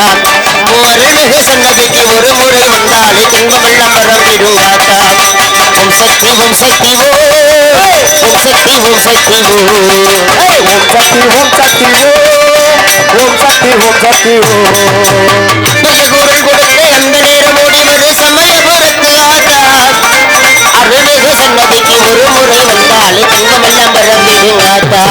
ஆத்தான் அருள்மிகு சன்னதிக்கு ஒரு முறை வந்தாலே துன்பமெல்லாம் பரவிடுவாத்தா. ஓம் சக்தி ஓம் சக்தி ஓம் சக்தி ஓம் சக்தி ஓம் சக்தி ஓம் சக்தி ஓம் சக்தி ஓம் சக்தி நல்ல குரல் கொடுத்து அந்த நேரம் ஓடி வரு சமயபுரத்து ஆத்தா அருள்மிகு சன்னதிக்கு ஒரு முறை வந்தாலே துன்பமெல்லாம் பரவிடுவாத்தா.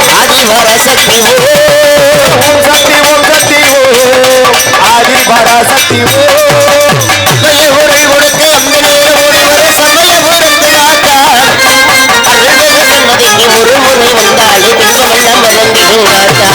சக்தி ஓம் சக்தி ஓம் சக்தி ஆதி பராசக்தி நல்ல குரல் கொடுத்து அந்த நேரம் ஓடி வரு சமயபுரத்து ஆத்தா அருள்மிகு சன்னதிக்கு ஒரு முறை வந்தாலே துன்பமெல்லாம் பரவிடுவாத்தா.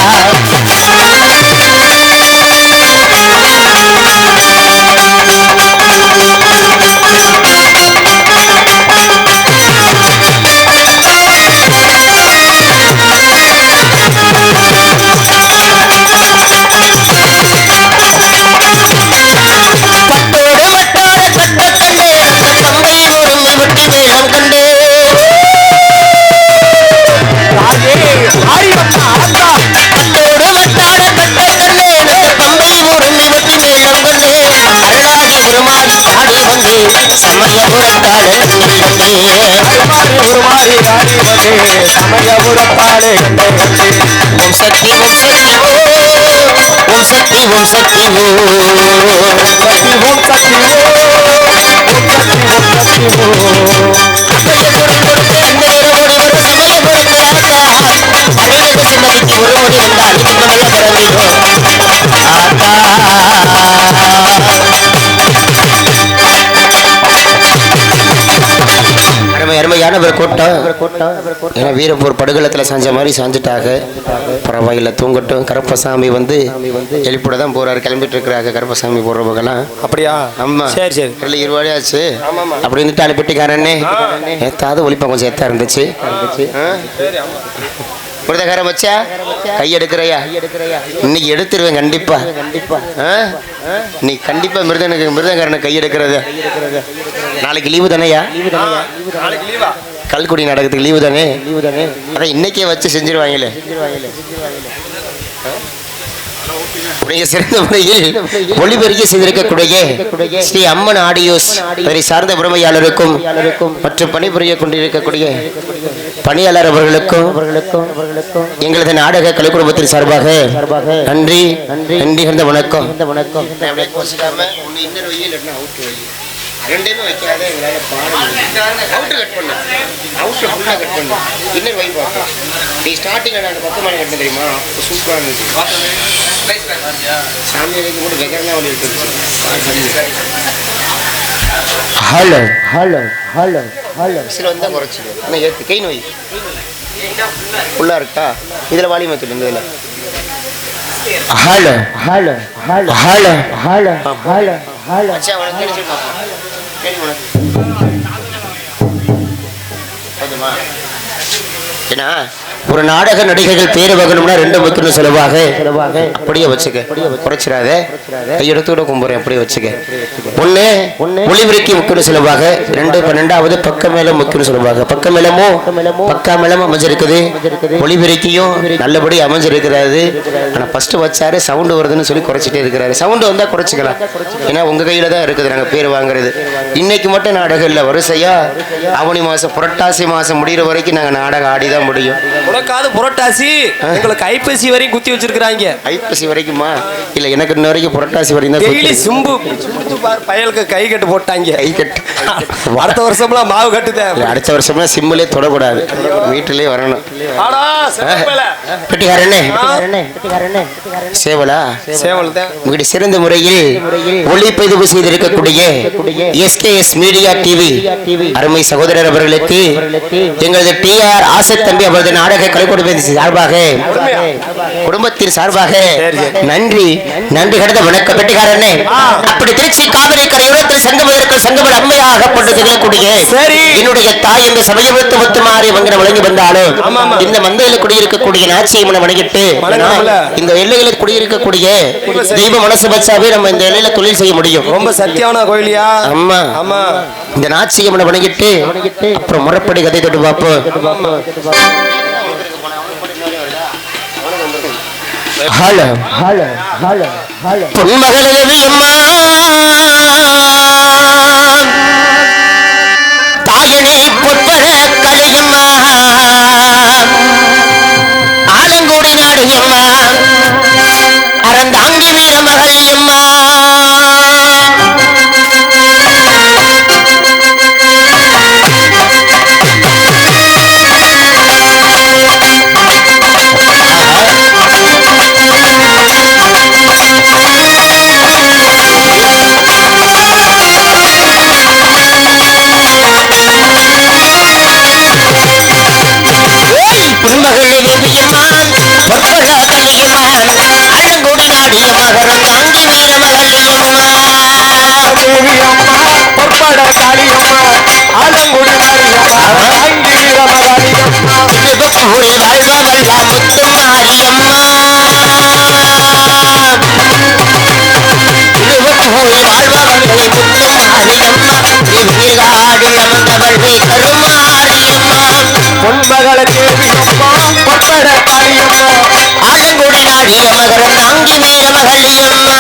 சமயபுரத்தாலே சமயபுரத்தாலே ஓம் சக்தி ஓம் சக்தி ஓம் சக்தி ஓம் சக்தி ஓம் சக்தி அருமையான ஒரு கூட்டம். ஏன்னா வீரப்பூர் படுகளத்துல சாஞ்ச மாதிரி சாஞ்சிட்டாங்க. பரவாயில்ல, தூங்கட்டும். கருப்பசாமி வந்து எழுப்பிட தான் போறாரு, கிளம்பிட்டு இருக்கிறாங்க. கருப்பசாமி போடுறவங்கலாம் அப்படியா? ஆமா, சரி சரி. 20 ஆச்சு அப்படி இருந்துட்டு அனுப்பிட்டுக்காரனே ஏத்தாவது ஒளிப்பா கொஞ்சம் எத்தா இருந்துச்சு. மிருதகாரம் வச்சா கை எடுக்கிறையா? இன்னைக்கு எடுத்துருவேன் கண்டிப்பா. நீ கண்டிப்பா மிருதகாரனை கை எடுக்கிறது. நாளைக்கு லீவு தானேயா? கல்குடி நாடகத்துக்கு லீவு தானே? அதான் இன்னைக்கே வச்சு செஞ்சிருவாங்களே. நீங்க சிறந்த முறையில் ஒளிபெருக்கி செய்திருக்கக்கூடிய ஸ்ரீ அம்மன் ஆடியோஸ் இதனை சார்ந்த உரிமையாளருக்கும் மற்றும் பணிபுரிய கொண்டிருக்கக்கூடிய பணியாளர் அவர்களுக்கும் எங்களது நாடக கலை குடும்பத்தின் சார்பாக நன்றி நன்றி கலந்த வணக்கம். ரெண்டுமே வைக்காத எங்களால் அவுட்டு கட் பண்ண அவுட்டு ஃபுல்லாக கட் பண்ண இன்னர் வை பார்க்கலாம். நீ ஸ்டார்டிங்கில் நான் 10 மணி கட்டின தெரியுமா? சூப்பராக இருந்துச்சு. சாமி வைக்கும் கூட வெகரெலாம் ஒன்று இருக்குது. ஹலோ ஹலோ ஹலோ ஹலோ சில வந்தால் குறைச்சிடு. ஆனால் ஏற்று கை நோய் ஃபுல்லாக இருக்கா? இதில் வாலியம் வச்சுட்டு இருந்ததில்ல. Hello hello hello hello hello hello hello அச்சா உனக்கு கேள்வி பார்ப்போம். கேள்வி உனக்கு போதுமா? ஏன்னா ஒரு நாடக நடிகைகள் பேரு வகணும்னா 2 முக்கியம் செலவாக அப்படியே வச்சுக்க, குறைச்சிடாத. கையெடுத்து கூட கும்புறேன், அப்படியே வச்சுக்க. ஒண்ணு ஒளிவிரிக்கு முக்கியம் செலவாக, 2 12வது பக்க மேலம் முக்கியம் செலவாக. பக்க மேலமும் பக்கா மேலம் அமைஞ்சிருக்குது, ஒளிவிரிக்கையும் நல்லபடி அமைஞ்சிருக்கிறாரு. ஆனா ஃபர்ஸ்ட் வச்சாரு சவுண்டு வருதுன்னு சொல்லி குறைச்சிட்டே இருக்கிறாரு. சவுண்டு வந்தா குறைச்சிக்கலாம், ஏன்னா உங்க கையில தான் இருக்குது நாங்க பேர் வாங்குறது. இன்னைக்கு மட்டும் நாடகம் இல்லை, வரிசையா ஆவணி மாசம் புரட்டாசி மாசம் முடிகிற வரைக்கும் நாங்க நாடகம் ஆடிதான் முடியும். உனக்காவது புரட்டாசி உங்களுக்கு ஐப்பசி வரையும் குத்தி வச்சிருக்காங்க. ஐப்பசி வரைக்குமா? இல்ல எனக்கு இன்ன வரைக்கும் புரட்டாசி வரைக்கும் தான் டெய்லி சிம்பு பயலுக்கு கை கட்டு போட்டாங்க. கை கட்டு. அடுத்த வருஷம்லாம் மாவு கட்டுத. அடுத்த வருஷம்லாம் சிம்மிலே தொடக்கூடாது, வீட்டிலே வரணும். சேவலா சேவல் தான் உங்களுடைய சிறந்த முறையில் ஒளிப்பதிவு செய்திருக்கக்கூடிய எஸ்கேஎஸ் மீடியா டிவி அருமை சகோதரர் அவர்களுக்கு எங்களது டிஆர் ஆசை தம்பி அவரது நாடக கலைக்குழுவின் சார்பாக குடும்பத்தின் சார்பாக நன்றி நன்றி கடந்த வணக்கம். பெட்டிகாரனே, அப்படி திருச்சி காவிரி கரையோரத்தில் சங்கமதற்கு சங்கம அம்மையாக கொண்டு திகழக்கூடிய என்னுடைய தாய் இந்த சமயபுரத்து முத்துமாரி வங்கின வழங்கி வந்தாலும் இந்த மந்தையில குடியிருக்கக்கூடிய நாச்சியம்மனை வணங்கிட்டு இந்த எல்லைகளில் குடியிருக்கக்கூடிய தெய்வ மனசு வச்சாவே நம்ம இந்த எல்லையில தொழில் செய்ய முடியும். ரொம்ப சத்தியமான கோயிலியா? ஆமா ஆமா. இந்த நாச்சியம்மனை வணங்கிட்டு அப்புறம் முறைப்படி கதை தொட்டு பார்ப்போம். பொன்மகளே அம்மா தாயணி பொற்பட கலையம்மா ஆலங்கோடி நாடையம்மா அறந்தாங்கி வீர மகளியம்மா பொன்மகள தேவியம்மா பொற்பட காளியம்மா ஆலங்குடி நாடிய மகரம் தாங்கி வீர மகளியம்மா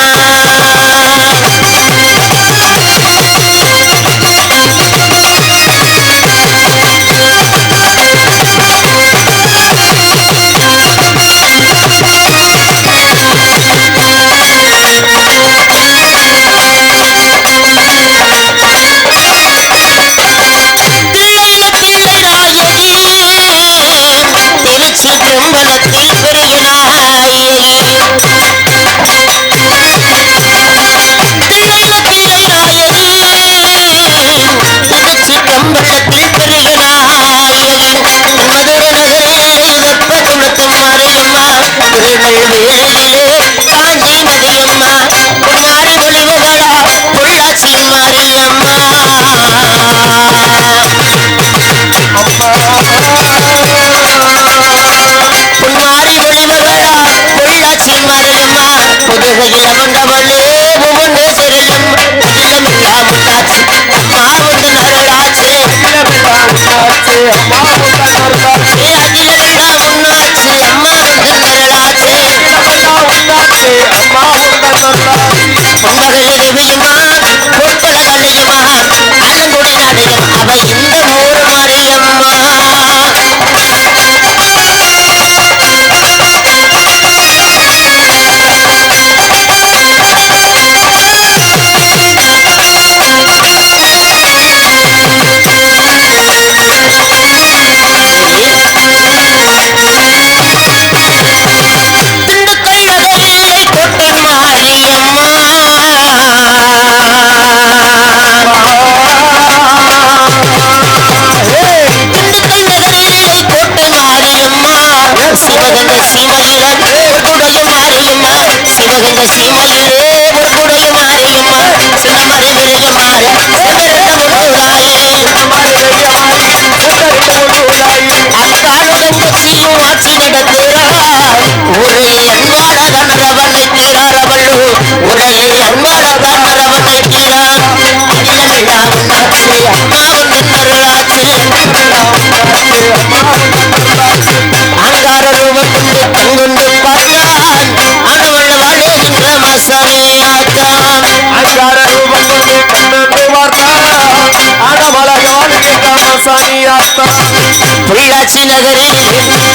பொள்ளாச்சி நகரில்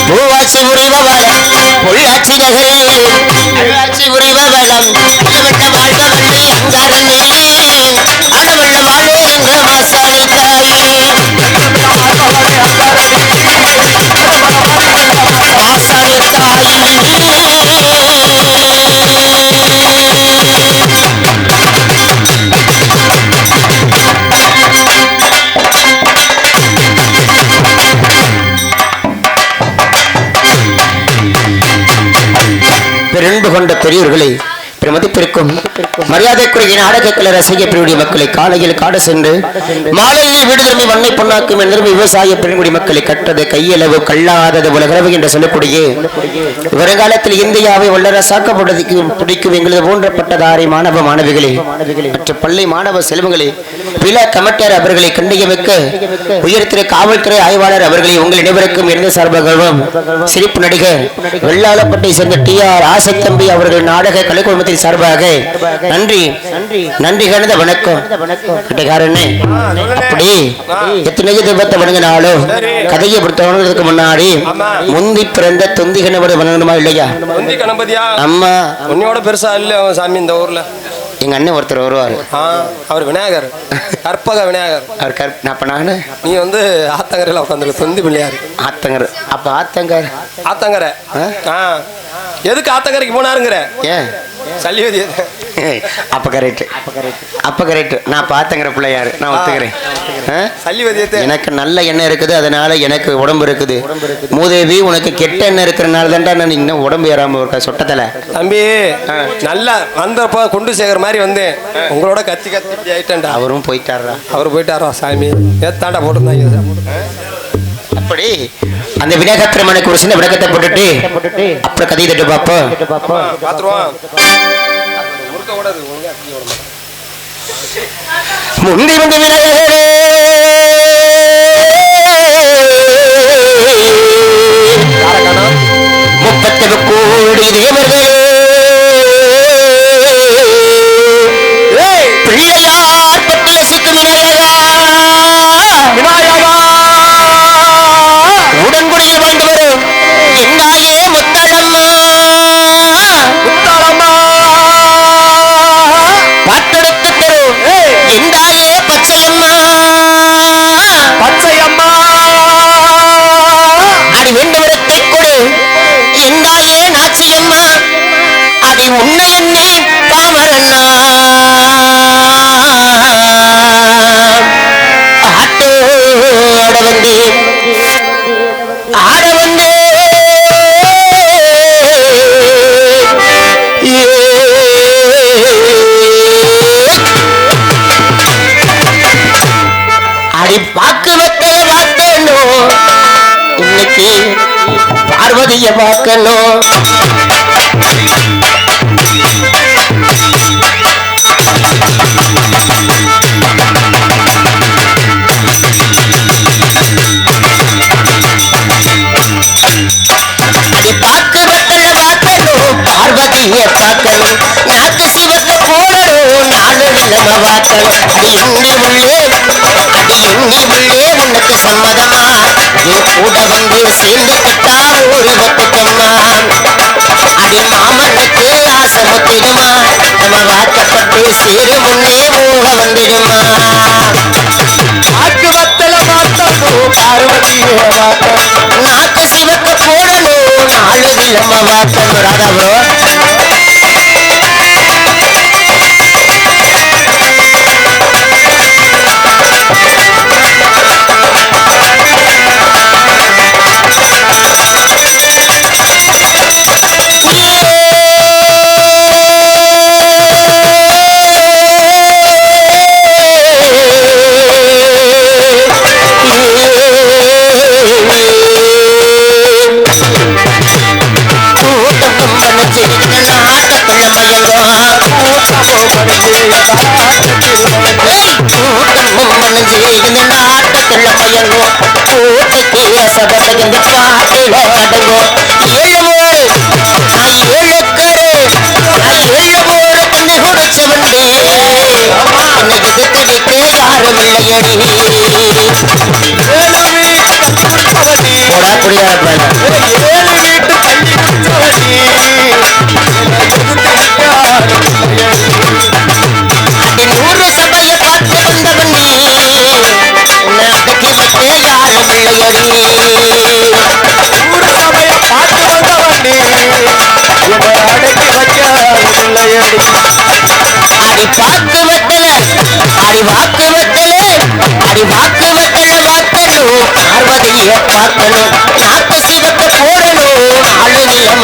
பூவாட்சி புரிபவளம் பொள்ளாச்சி நகரே அருளாட்சி புரிபவளம் இளவட்ட வாழ்க வள்ளி அங்காரனே அளவள்ள வாழே எங்க மாசாணி தாயே மாசாணி தாயே பெருன்பு கொண்ட பெரியோர்களை பிரமதிப்பிற்கும் மரியாதைக்குரிய நாடகக்கலை ரசிக பிரிவுடைய மக்களை காலையில் காடு சென்று மாலையில் வீடு திரும்பி மண்ணை பொன்னாக்கும் என்று விவசாய பெருங்குடி மக்களை கட்டது கையளவு கல்லாதது உலகளவு என்று சொல்லக்கூடிய வருங்காலத்தில் இந்தியாவை வல்லரசாக்கப்படுவதற்கு பிடிக்கும் எங்களது போன்ற பட்டதாரி மாணவ மாணவிகளே மற்ற பள்ளி மாணவ செல்வங்களே விழா கமிட்டியார் அவர்களை கண்டியமிக்க உயர்திரு காவல்துறை ஆய்வாளர் அவர்களை உங்கள் அனைவருக்கும் இருந்த சார்பாகவும் சிரிப்பு நடிகர் வெள்ளாளப்பட்டை சேர்ந்த TR ஆசைத்தம்பி அவர்கள் நாடக கலைக்குழுமத்தின் சார்பாக நன்றி நன்றி கலந்த வணக்கம் கட்டைக்காரனே அப்படி எத்தனை தெய்வத்தை வணங்கினாலும் கதையை பொறுத்தவனதுக்கு முன்னாடி முந்தி பிறந்த தொந்தி கணபதி வணங்கணுமா இல்லையா அம்மா உன்னையோட பெருசா இல்ல சாமி இந்த ஊர்ல எங்க அண்ணன் ஒருத்தர் வருவாரு அவர் விநாயகர் கற்பக விநாயகர் அவர் அப்ப நானு நீ வந்து ஆத்தங்கரையில உட்காந்து தொந்தி பிள்ளையாரு ஆத்தங்கர் அப்ப ஆத்தங்கரை எதுக்கு ஆத்தங்கரைக்கு போனாருங்கிற ஏன் சல்லிவதி அப்ப கரெக்ட் நான் பாத்தங்கிற பிள்ளையாரு நான் ஒத்துக்கிறேன் சல்லிவதியத்தை எனக்கு நல்ல எண்ணம் இருக்குது அதனால எனக்கு உடம்பு இருக்குது மூதேவி உனக்கு கெட்ட எண்ணம் இருக்கிறனால தான்டா நான் இன்னும் உடம்பு ஏறாம இருக்க சொட்டத்துல தம்பி நல்லா வந்தப்ப கொண்டு சேர்க்கிற மாதிரி வந்தேன் உங்களோட கத்தி ஆயிட்டேன்டா அவரும் போயிட்டாரா அவரு போயிட்டாரா சாமி ஏத்தாண்டா போட்டுருந்தாங்க அப்படி அந்த விநாயகர் பெருமானுக்கு ஒரு சின்ன விளக்கத்தை போட்டுட்டு அப்புறம் கதை தட்டு பாப்போம் முந்தி வந்து விநாயகரே முப்பத்தெட்டு கோடி தேவர்களே பிள்ளையார் பட்டிய சிக்கும் விநாயகா உடன்குடியில் வாழ்ந்து வரும் எங்காயே முத்தாளம்மா பாட்டெடுத்து தரும் எந்தாயே பச்சையம்மா அடி வேண்டுவரத்தை கொடு எந்தாயே நாச்சியம்மா அடி உன்னை எண்ணி பாமரண்ணா ஆட்டோட வந்தேன் ஆட வந்தே அடி பாக்கு வைக்க பார்த்தேனோ இன்னைக்கு பார்வதிய பார்க்கணும் பார்வதிய பார்க்கணும் நாக்கு சிவக்க போடணும் நாலு நிலம வாக்கணும் அடி எண்ணி உள்ளே உனக்கு சம்மதமா நீ கூட வந்து சேர்ந்துக்கிட்டா ஒரு பத்துக்கம்மா அடி மாமனுக்கு ஆசை முத்திடுமா நம்ம வாக்கப்பட்டு சேரு முன்னே மூக வந்துடுமா நாக்கு வத்தல பார்த்தப்போ பார்வதிய வாக்கணும் நாக்கு சிவக்க போடணும் நாலு நிலம வாக்கணும் ராதா ப்ரோ அடி பாக்கு வெட்டல அடி வாக்கு வெட்டல அடி வாக்கு வெட்டல வாக்கணும் பார்வதிய பார்க்கணும் நாக்கு சிவக்க போடணும் நாலு நிலம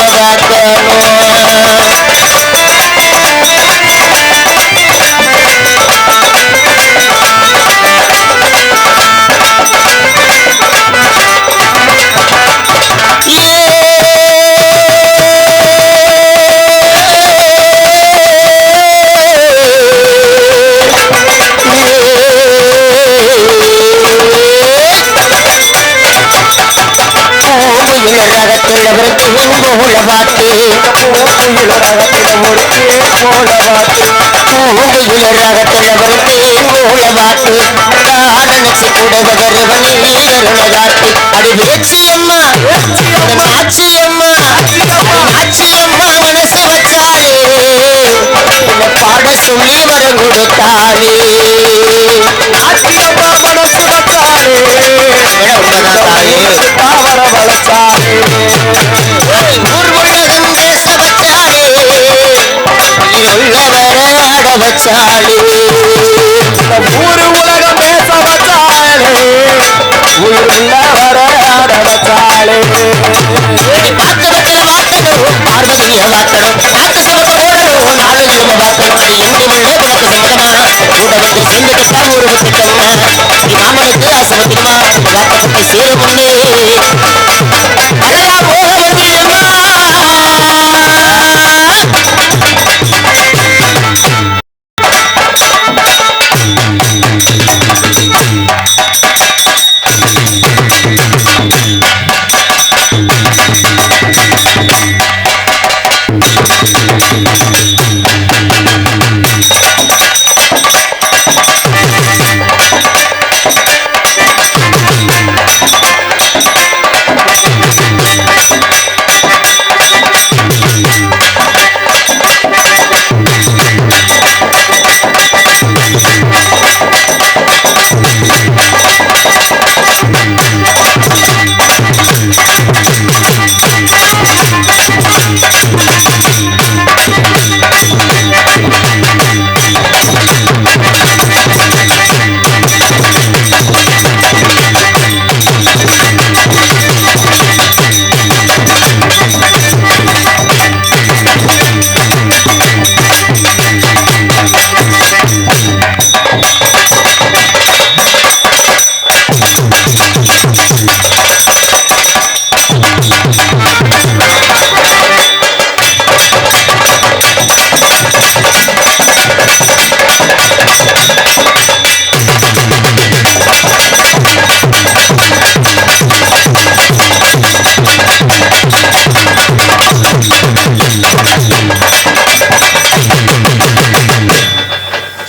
பாட சொல்லி வரம் கொடுத்தாளே வச்சாலே ஊரு உலகம் பேச வச்சாலே உயிருள்ள வராட வச்சாலே பாக்கு வெட்டல வாக்கணும் பார்வதிய வாக்கணும் நாக்கு சிவக்க போடணும் நாலு நிலம வாக்கணும் அது எங்கு மண்ணே உனக்கு சம்மதமா கூட வந்து சேர்ந்துட்டா ஒரு திட்டமா ராமனுக்கு அசமத்தியமா வாக்கப்பட்ட சேர முன்னே அழகா போக முடியுமா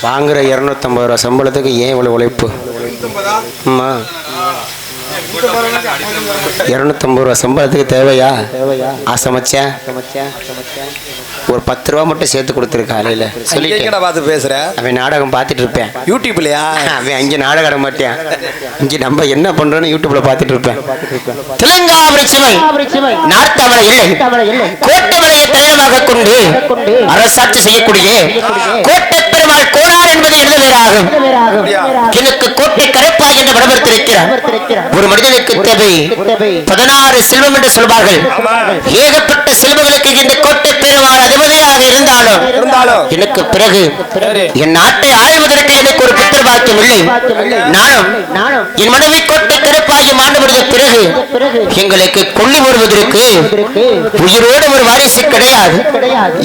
வாங்குற 250 ரூபா சம்பளத்துக்கு ஏன் இவ்வளவு உழைப்பு? அம்மா 250 ரூபா சம்பளத்துக்கு தேவையா? சமைச்சேன் ஒரு 10 ரூபா மட்டும் சேர்த்து கொடுத்துரு காலையில சொல்லிட்டு பார்த்து பேசுற. அவன் நாடகம் பார்த்துட்டு இருப்பேன் யூடியூப்லயா? அவன் அங்கே நாடகம் ஆட மாட்டேன். இங்க நம்ம என்ன பண்றோம்னு யூடியூப்ல பார்த்துட்டு இருப்பேன். தெலுங்காவரி சிமை நார்த்தமலை இல்லை கோட்டமலையை தலைவராக கொண்டு அரசாட்சி செய்யக்கூடிய கோட்டை பெருமாள் கோனார் என்பது எனது பேராகும். எனக்கு கோட்டை கரைப்பா என்று வடமறுத்திருக்கிறார். ஒரு மனிதனுக்கு தேவை 16 செல்வம் என்று சொல்வார்கள். ஏகப்பட்ட செல்வங்களுக்கு இந்த கோட்டை பெருமாள் அதிபதியாக இருந்தாலும் எனக்கு பிறகு என் நாட்டை ஆழ்வதற்கு எனக்கு ஒரு புத்திர பாக்கியம் இல்லை. நானும் என் மனைவி கோட்டை கரைப்பாகி மாண்டு முடிந்த பிறகு எங்களுக்கு கொள்ளி வருவதற்கு உயிரோடு ஒரு வாரிசு கிடையாது.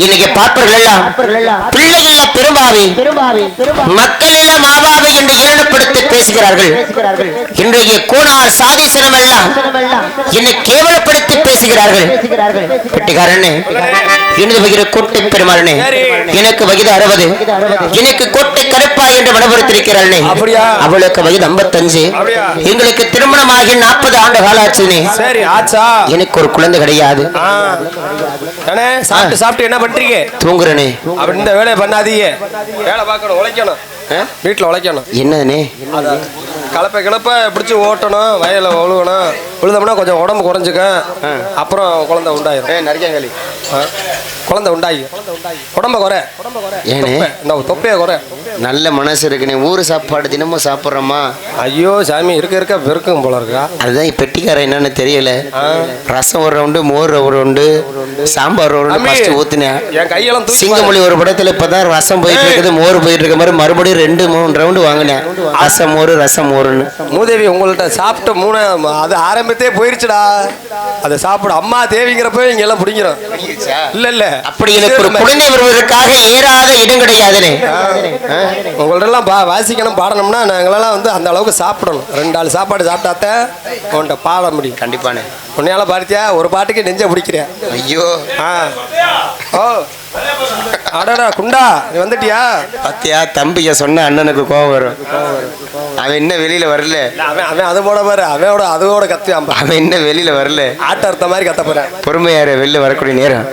இன்னைக்கு பார்ப்பவர்கள் எல்லாம் பிள்ளை இல்ல பெரும்பாவி மக்கள் இல்ல மாபாவி என்று ஏளனப்படுத்தி பேசுகிறார்கள். இன்றைய கோனார் சாதி சினம் எல்லாம் என்னை கேவலப்படுத்தி பேசுகிறார்கள். கெட்டிக்காரனே, எனது வகிற கோட்டை பெருமாளனே, எனக்கு வயது 60, எனக்கு கோட்டை கருப்பா என்று மனப்படுத்திருக்கிறாளே, அவளுக்கு வயது 55. எங்களுக்கு திருமணமாகி 40 ஆண்டு கால ஆச்சுனே. எனக்கு ஒரு குழந்தை கிடையாது. சாப்பிட்டு என்ன பண்றீங்க? தூங்குறனே. அப்படி இந்த வேலையை பண்ணாதீங்க. வேலை பார்க்கணும், உழைக்கணும். வீட்டில் உழைக்கணும். என்னதுண்ணே? கலப்பை பிடிச்சி ஓட்டணும், வயலில் ஒழுகணும். விழுந்தோம்னா கொஞ்சம் உடம்பு குறைஞ்சிக்க, அப்புறம் குழந்தை உண்டாயிரும். நரிக்காங்களி குழந்தை உண்டாயி உடம்ப குறை. ஏனே தொப்பைய குறை. நல்ல மனசு இருக்குண்ணே. ஊர் சாப்பாடு தினமும் சாப்பிட்றோமா? ஐயோ சாமி, இருக்க பெருக்கும் போல இருக்கா. அதுதான் பெட்டிக்கார என்னன்னு தெரியல. ரசம் ஒரு ரவுண்டு, மோர் ஒரு ரவுண்டு, சாம்பார் ஒரு ரவுண்டு ஊத்துனேன். என் கையெல்லாம் சிங்கமொழி ஒரு படத்துல இப்பதான் ரசம் போயிட்டு இருக்குது, மோர் போயிட்டு இருக்க மாதிரி மறுபடியும் 2-3 ரவுண்டு வாங்கினேன். ரசம் மோருன்னு. மூதேவி உங்கள்ட்ட சாப்பிட்டு 3 அது ஆரம்பத்தே போயிருச்சுடா. அதை சாப்பிட அம்மா தேவிங்கிறப்ப இங்க எல்லாம் பிடிக்கிறோம். இல்ல அப்படி எனக்கு ஒரு குழந்தை வருவதற்காக ஏறாத இடம் கிடையாதுனே. உங்கள்ட்ட எல்லாம் வாசிக்கணும், பாடணும்னா நாங்களெல்லாம் வந்து அந்த அளவுக்கு சாப்பிடணும். 2 ஆள் சாப்பாடு சாப்பிட்டாத்த உன்கிட்ட பாட முடியும். கண்டிப்பானே. உன்னையால பாத்தியா ஒரு பாட்டுக்கு நெஞ்ச பிடிக்கிறேன். ஐயோ ஓ அடடா குண்டா, நீ வந்துட்டியா? பத்தியா தம்பிய சொன்ன அண்ணனுக்கு கோவம் வரும். அவன் என்ன வெளியில வரல. அவன் அது போட பாரு, அதோட கத்துவான். அவன் என்ன வெளியில வரல, ஆட்ட அர்த்த மாதிரி கத்த போறேன். பொறுமையாரு வெளில வரக்கூடிய நேரம்.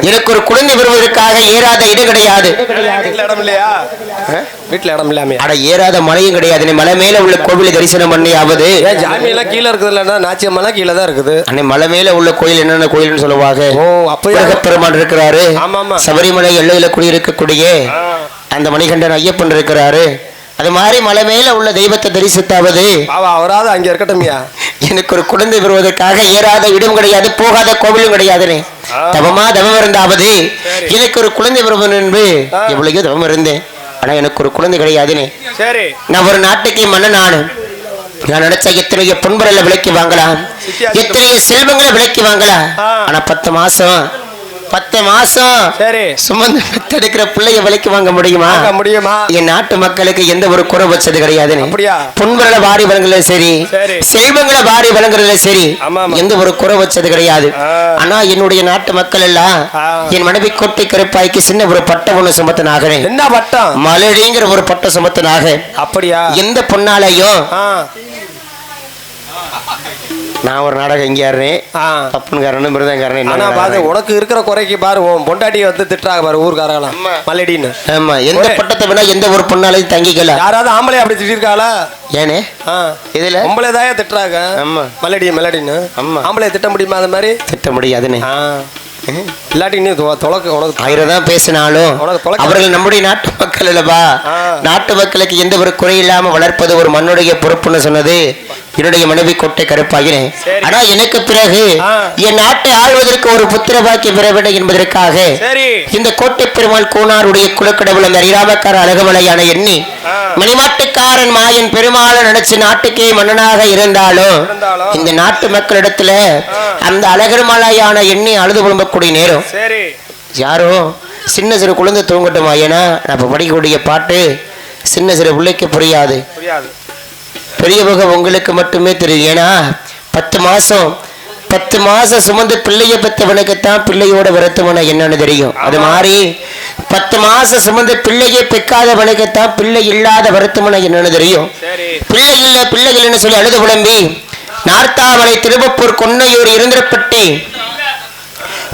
எனக்கு ஒரு குழந்தை வருவதற்காக ஏறாத இடம் கிடையாது. வீட்டுல இடம் இல்லையா? வீட்டுல இடம் இல்லாம அட ஏறாத மலையும் கிடையாது. மலை மேல உள்ள கோவிலை தரிசனம் பண்ணியாவது. ஜாமி எல்லாம் கீழே இருக்குது இல்லன்னா, நாச்சியம்மா கீழே தான் இருக்குது. அன்னை மலை மேல உள்ள கோயில் என்னென்ன கோயில்னு சொல்லுவாங்க. ஓ அப்ப பெருமான் இருக்கிறாரு. சபரிமலை எல்லையில குடியிருக்கக்கூடிய அந்த மணிகண்டன் ஐயப்பன் இருக்கிறாரு. அது மாதிரி மலை மேல உள்ள தெய்வத்தை தரிசித்தாவது அவராது அங்க இருக்கட்டும்யா. எனக்கு ஒரு குழந்தை வருவதற்காக ஏறாத இடம் கிடையாது, போகாத கோவிலும் கிடையாதுனே. தவம் இருந்தாவது எனக்கு ஒரு குழந்தை வருவன் என்று எவ்வளவோ தவம் இருந்தேன். ஆனா எனக்கு ஒரு குழந்தை கிடையாதுனே. நான் ஒரு நாட்டுக்கு மன்னன் ஆனும். நான் நினைச்ச எத்தனையோ பொன்பொருளை விலைக்கு வாங்கலாம், எத்தனையோ செல்வங்களை விலைக்கு வாங்கலாம். ஆனா 10 மாசம் சுமந்து பெத்தெடுக்கிற பிள்ளைய விலைக்கு வாங்க முடியுமா? என் நாட்டு மக்களுக்கு எந்த ஒரு குறை வச்சது கிடையாது. பொன்பொருளை வாரி வழங்குறதுல சரி, செல்வங்களை வாரி வழங்குறதுல சரி, எந்த ஒரு குறை வச்சது கிடையாது. ஆனா என்னுடைய நாட்டு மக்கள் எல்லாம் என் மனைவி கோட்டை கருப்பாய்க்கு சின்ன ஒரு பட்டம் ஒண்ணு சுமத்தனாக. என்ன பட்டம்? மலடிங்கிற ஒரு பட்டம் சுமத்தனாக. அப்படியா? எந்த பொண்ணாலையும் நான் ஒரு நாடகம் இங்க ஆடுறேன், தப்புன்னு மிருதங்காரன். உனக்கு இருக்கிற குறைக்கு பாரு, பொண்டாட்டி வந்து திட்டுறாங்க பாரு ஊருக்காரங்களாம் மலடின்னு. ஆமா, எந்த பட்டத்தை விட எந்த ஒரு பொண்ணாலையும் தங்கிக்கல. யாராவது ஆம்பளை அப்படி திட்டிருக்காளா? ஏனே இதுல பொம்பளை தான் திட்டுறாங்க மலடின்னு. ஆம்பளை திட்ட முடியுமா? அது மாதிரி திட்ட முடியாதுன்னு. இல்லாட்டி நீ தொலைக்கு உனக்கு 1000 தான் பேசினாலும் அவர்கள் நம்முடைய நாட்டு மக்கள் இல்லவா? நாட்டு மக்களுக்கு எந்த ஒரு குறை இல்லாம வளர்ப்பது ஒரு மண்ணுடைய பொறுப்புன்னு சொன்னது என்னுடைய மனைவி கோட்டை கருப்பாகிறேன். ஆனா எனக்கு பிறகு என் நாட்டை ஆள்வதற்கு ஒரு புத்திர பாக்கியம் பெற வேண்டும் என்பதற்காக இந்த கோட்டை பெருமாள் கூனாருடைய குலக்கடவுள் அந்த அரிராமக்கார அழகுமலையான எண்ணி மணிமாட்டுக்காரன் மாயன் பெருமாளை நினைச்சு நாட்டுக்கே மன்னனாக இருந்தாலும் இந்த நாட்டு மக்களிடத்துல அந்த அழகர்மலையான எண்ணி அழுது புலம்பக்கூடிய நேரம் யாரோ சின்ன சிறு குழந்தை தூங்கட்டும். ஏன்னா நான் இப்ப படிக்கக்கூடிய பாட்டு சின்ன சிறு பிள்ளைக்கு புரியாது, பெரியவங்க உங்களுக்கு மட்டுமே தெரியும். ஏன்னா 10 மாசம் சுமந்து பிள்ளைய பெற்றவனுக்குத்தான் பிள்ளையோட வருத்தமான என்னன்னு தெரியும். அது மாதிரி 10 மாசம் சுமந்து பிள்ளையை பெக்காதவனுக்குத்தான் பிள்ளை இல்லாத வருத்தமான என்னன்னு தெரியும். பிள்ளைகள் சொல்லி அழுது புலம்பி நார்த்தாமலை, திருவப்பூர், கொன்னையூர், இருந்திரப்பட்டி,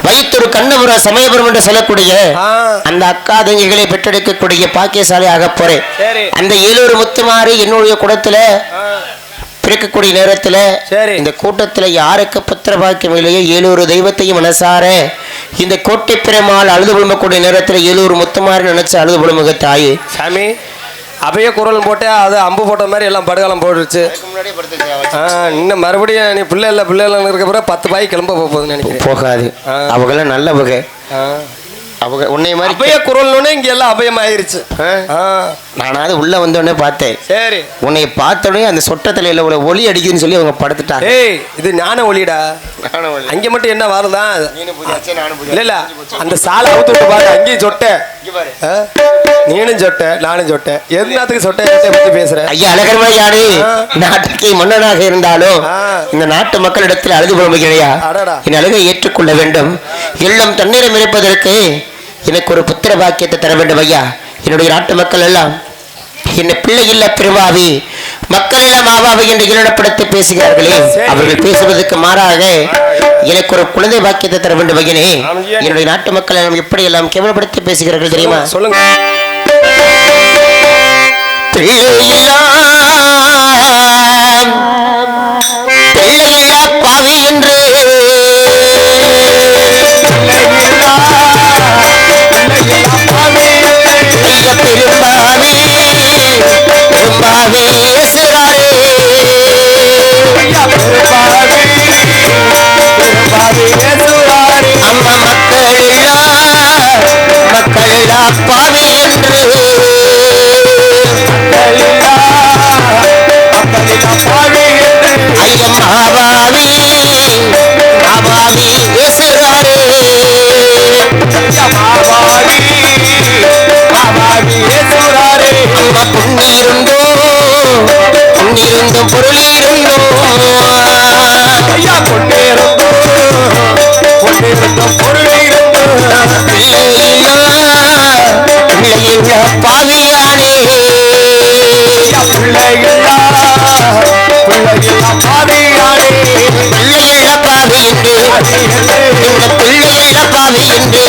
வைத்தூர், கண்ணபுரம், சமயபுரம் என்று சொல்லக்கூடிய அந்த அக்கா தங்கிகளை பெற்றெடுக்கக்கூடிய பாக்கியசாலை ஆக போறேன். அந்த 7 முத்துமாரி என்னுடைய குடத்துல பிறக்கக்கூடிய நேரத்துல இந்த கூட்டத்துல யாருக்கு புத்திர பாக்கியம் இல்லையோ 7 தெய்வத்தையும் மனசார இந்த கோட்டை பெருமாள் அழுது புலம்பக்கூடிய நேரத்துல 7 முத்துமாரி நினைச்சு அழுது புலம்புக தாயே. சாமி அவைய குரல் போட்டே அது அம்பு போட்ட மாதிரி எல்லாம் படுகாலம் போட்டுருச்சு. இன்னும் மறுபடியும் நீ பிள்ளை இருக்க பிறகு 10 பாய் கிளம்ப போகுதுன்னு நினைக்கிறேன். போகாது, அவங்களாம் நல்லவங்க. அவங்க உன்னை மாதிரி அபய குரல்னே இங்க எல்லாம் அபயம் ஆயிருச்சு. நானாவது உள்ள வந்தோடனே பார்த்தேன். சரி, உன்னை பார்த்தோடனே அந்த சொட்ட தலையில ஒரு ஒளி அடிக்குதுன்னு சொல்லி அவங்க படுத்துட்டாங்க. இது ஞான ஒளிடா. அங்க மட்டும் என்ன வருதான்? இல்ல அந்த சாலை அவுத்து விட்டு பாரு, அங்கேயும் சொட்ட, நீனும் சொட்ட, நானும் சொட்ட. எல்லாத்துக்கும் சொட்ட பத்தி பேசுறேன். ஐயா அழகர்மலை யாரு நாட்டுக்கு மன்னனாக இருந்தாலும் இந்த நாட்டு மக்களிடத்தில் அழுது புலம்புகிறையா? என் அழுகை ஏற்றுக்கொள்ள வேண்டும். எல்லாம் தண்ணீரம் இருப்பதற்கு எனக்கு ஒரு புத்திர பாக்கியத்தை தர வேண்டும் ஐயா. என்னுடைய நாட்டு மக்கள் எல்லாம் என்னை பிள்ளை இல்ல பிறவாவி, மக்கள் எல்லாம் மாவாவி என்று இலடப்படுத்தி பேசுகிறார்களே, அவர்கள் பேசுவதற்கு மாறாக எனக்கு ஒரு குழந்தை பாக்கியத்தை தர வேண்டும் ஐயனே. என்னுடைய நாட்டு மக்கள் எல்லாம் எப்படி எல்லாம் கேவலப்படுத்தி பேசுகிறார்கள் தெரியுமா? சொல்லுங்க. பிள்ளையில்லா பாவி என்று பெரும்பாவே பேசுகிறாரே அம்மா மக்களெல்லா பாவி என்று ஐயம் மாபாவி பேசுகிறாரே அம்மா புண்ணிருந்தோ பொருளிருந்தோ பிள்ளையில்லா பாவியானே பிள்ளையில்லா பாவி என்று இந்த பிள்ளையில்லா பாவி என்று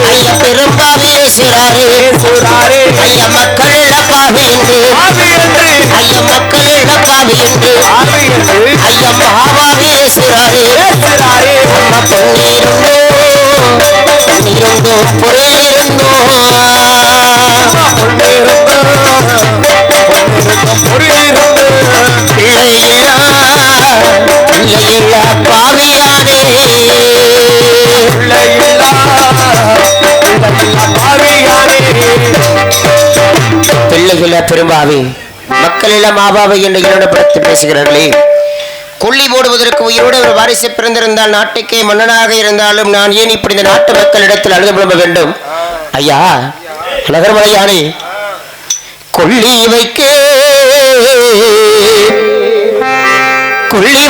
ஐயா பெரும்பாவி பேசுகிறாரே ஐயா மக்களில்லா பாவி என்று ஐயா மக்களில்லா பாவி என்று ஐயா மகாபாவி பேசுகிறாரே அம்மா பொன்னிருந்தோ பொருளிருந்தோ பிள்ளையில்லா பாவியானே பிள்ளைகள பெரும்பாவி மக்களில மாபாவை என்று இரண்டப்படுத்தி பேசுகிறார்களே கொல்லி போடுவதற்கு உயிரோடு ஒரு வாரிசு பிறந்திருந்தால் நாட்டுக்கே மன்னனாக இருந்தாலும் நான் ஏன் இப்படி இந்த நாட்டு மக்களிடத்தில் அழுது புலம்ப வேண்டும் ஐயா அழகர்மலையானே கொல்லி வைக்க பிள்ளை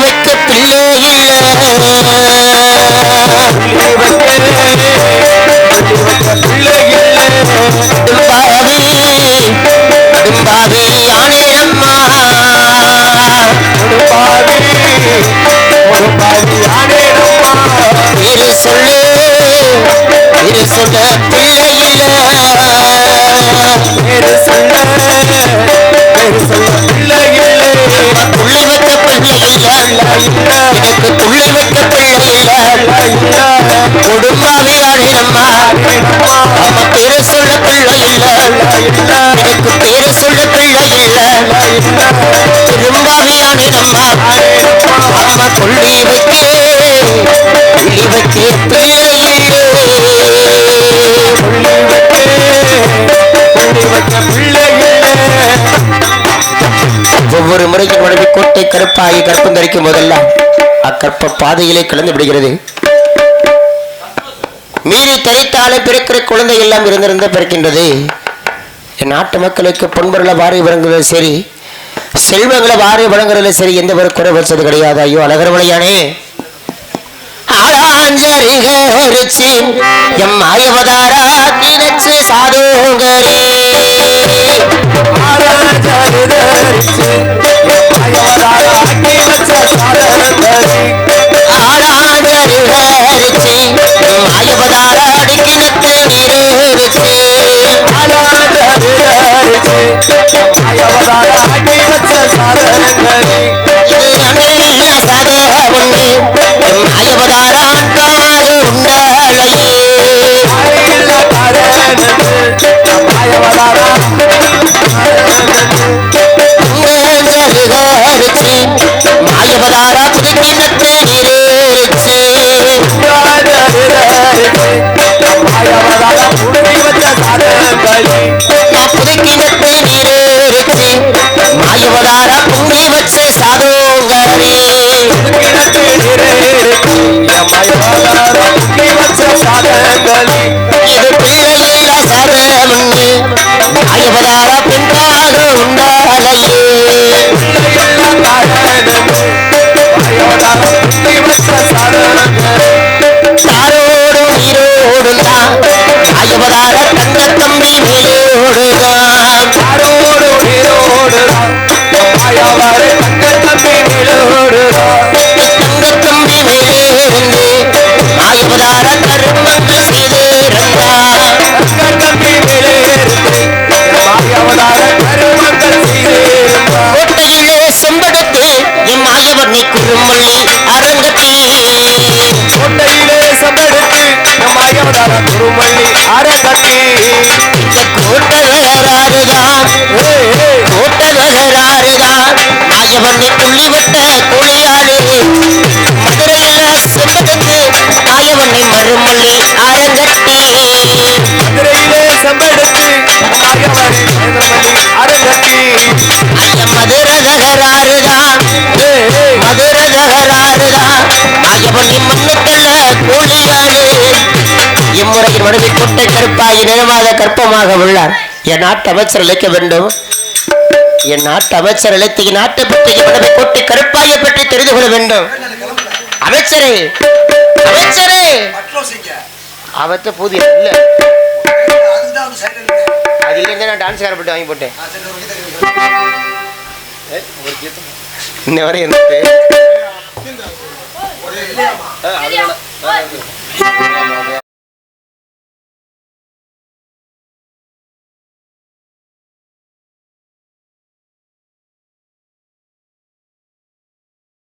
பாவியானே அம்மா இரு சொல்லு பிள்ளையில புள்ளி வைக்க பிள்ளையில எனக்கு புள்ளி வைக்க பிள்ளையில கொடும்பாவியானே அம்மா அம்மா பேரு சொல்ல பிள்ளையில எனக்கு பேரு சொல்ல பிள்ளையில திரும்பாவியானே அம்மா அம்மா கொள்ளி வைக்க பிள்ளையிலே ஒவ்வொரு முறையும் உடனே கோட்டை கருப்பாகி கற்பம் தரிக்கும் போதெல்லாம் அக்கற்ப பாதையிலே கலந்து விடுகிறது மீறி தரித்தாலே பிறக்கிற குழந்தை எல்லாம் இருந்திருந்த பிறக்கின்றது என் நாட்டு மக்களுக்கு பொன்பொருளை வாரி வழங்குறது சரி செல்வங்களை வாரி வழங்குறதுல சரி எந்த ஒரு குறை வச்சது கிடையாது ஐயோ அழகர்மலையானே ஆளாஞ்சரிகரிச்சு எம் மாயவதாரா நினைச்சு சாதோங்கரே ஆளாஞ்சரிகரிச்சு மாயவதாரா அடிக்கினத்து நீரேரிச்சு இது அண்ணே சாதோ ஒண்ணு மாயவதாரா காது உண்டாளையே மாயவதாரா புதுக்கினத்து நீரேரிச்சு புதுக்கினத்து நீரேரிச்சு மாயவதாரா பொங்கி வச்ச சாதோங்கரே இது பிள்ளையில்லா சரமுன்னு மாயவதாரா பெண்பாக உண்டாலையே தாரோடும் ஈரோடும் தான் மாயவதாரா தங்க தம்பி மேலோடுதான் மருமல்லி அரகட்டி கூட்டதகராறுதான் கூட்டதகராறுதான் நாயவண்ணி புள்ளிவட்ட கூலியாளு மதுரையில செம்படுத்து நாயவண்ணி மருமல்லி அரங்கட்டி மதுரையிலே செம்பெடுத்து நாயவண்ணி மருமல்லி அரகட்டி ஐய மதுரதகராறுதான் மதுரதகராறுதான் நாயவண்ணி மண்ணுக்கல்ல கூலியாளு இம்முறையின் மனதை கொட்டை கருப்பாகி நினைவாத கற்பமாக உள்ளார். என் நாட்டு அமைச்சர் அழைக்க வேண்டும். என் நாட்டு அமைச்சர் அழைத்து நாட்டை பற்றி மனதை கொட்டை கருப்பாயை பற்றி தெரிந்து கொள்ள வேண்டும். அமைச்சரே அமைச்சரே அவற்ற புதிய இல்ல அதுல இருந்து நான் டான்ஸ் காரப்பட்டு வாங்கி போட்டேன். இன்ன வரை என்ன